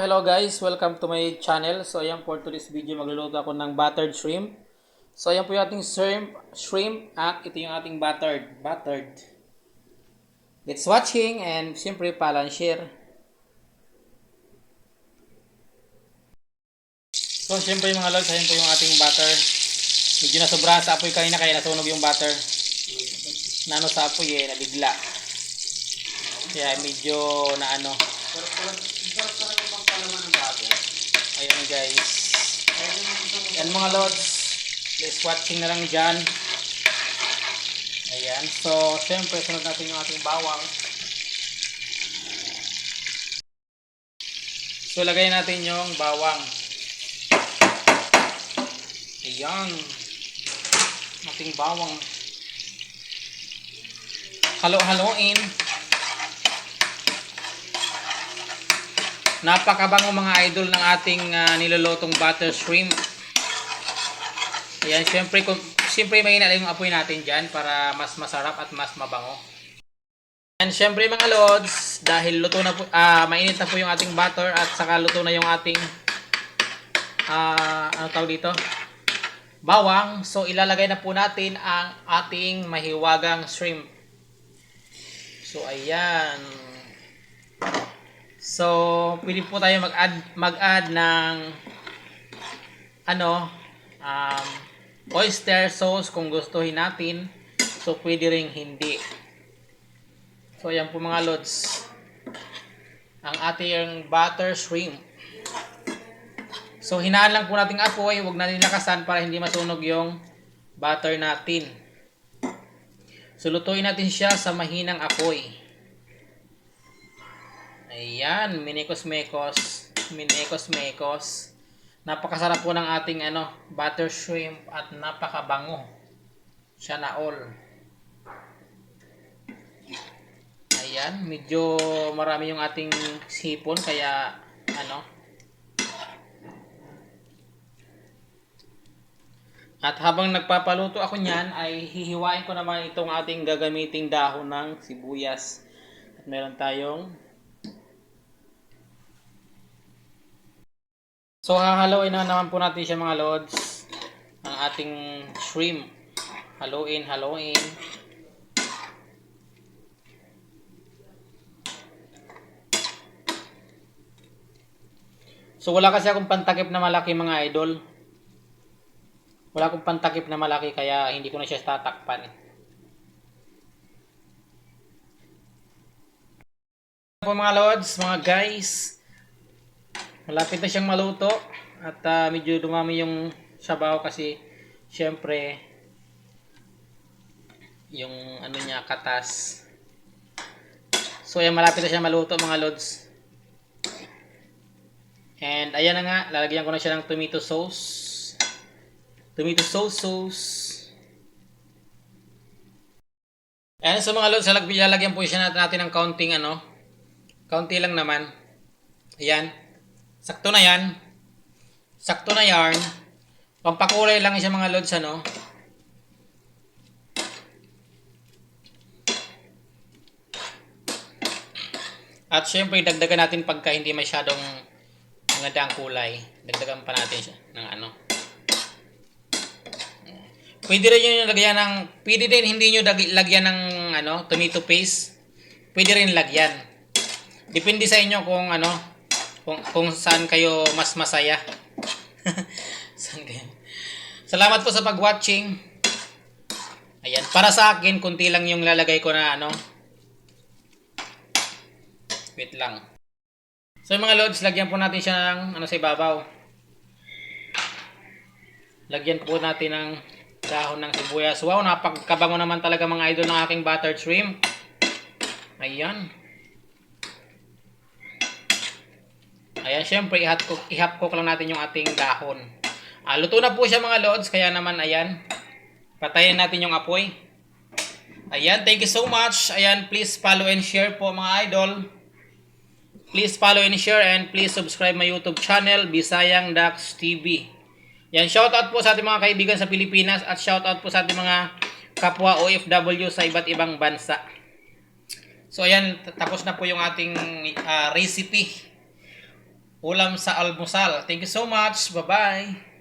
Hello guys, welcome to my channel. So ayan, for today's video magluluto ako ng buttered shrimp. So ayan po yung ating shrimp at ito yung ating buttered. Let's watching and siyempre pala share. So siyempre mga lods, ayan po yung ating butter. Medyo nasobra sa apoy kanina kaya nasunog yung butter. Nano sa apoy nabigla. Kaya medyo na ano. Ayan guys. Ayan mga lods. Please watching na lang dyan. Ayan. So, syempre, sunod natin yung ating bawang. So, lagay natin yung bawang. Ayan. Ating bawang. Halo-haloin. Napakabango mga idol ng ating nilolotong butter shrimp. Ayan, siyempre mahina lang yung apoy natin dyan para mas masarap at mas mabango. And siyempre mga lods, dahil luto na po, mainit na po yung ating butter at saka luto na yung ating ano tawag dito? Bawang. So ilalagay na po natin ang ating mahiwagang shrimp. So ayan. So, pwede po tayo mag-add ng oyster sauce kung gustuhin natin. So, pwede ring hindi. So, ayan po mga lods. Ang ating butter shrimp. So, hinaan lang po natin apoy. Huwag natin lakasan para hindi masunog yung butter natin. So, lutuin natin siya sa mahinang apoy. Ayan, minekos-mekos. Napakasarap po ng ating butter shrimp at napakabango. Siya na all. Ayan, medyo marami yung ating sipon kaya At habang nagpapaluto ako niyan ay hihiwain ko naman itong ating gagamiting dahon ng sibuyas. At meron tayong So, hahaluin na naman po natin siya mga lods. Ang ating shrimp. Haluin. So, wala kasi akong pantakip na malaki mga idol. Wala akong pantakip na malaki kaya hindi ko na siya tatakpan. Po mga lods, mga guys. Malapit na siyang maluto at medyo dumami yung sabaw kasi syempre yung niya katas. So ayan, malapit na siyang maluto mga lods. And ayan na nga, lalagyan ko na siya ng tomato sauce. Ayan, so mga lods, lalagyan po siya natin ng kaunting kaunti lang naman. Ayan. Sakto na yan. Pampakulay lang siya mga lods At syempre dagdagan natin pagka hindi masyadong maganda ang kulay. Dagdagan pa natin siya ng Pwede rin hindi nyo lagyan ng tomato paste. Pwede rin lagyan. Depende sa inyo kung saan kayo mas masaya. Saan kayo? Salamat po sa pag-watching. Ayan, para sa akin kunti lang yung lalagay ko na Wait lang. So mga lods, lagyan po natin siya ng sa ibabaw. Lagyan po natin ng dahon ng sibuyas. Wow, napakabango naman talaga mga idol ng aking buttered shrimp. Ayan. Ayan, syempre ihap-cook lang natin yung ating dahon. Luto na po siya mga lods, kaya naman ayan. Patayin natin yung apoy. Ayan, thank you so much. Ayan, please follow and share po mga idol. Please follow and share and please subscribe my YouTube channel, Bisayang Dax TV. Yan, shoutout po sa ating mga kaibigan sa Pilipinas at shoutout po sa ating mga kapwa OFW sa iba't ibang bansa. So ayan, tapos na po yung ating recipe. ulam sa almusal. Thank you so much. Bye-bye.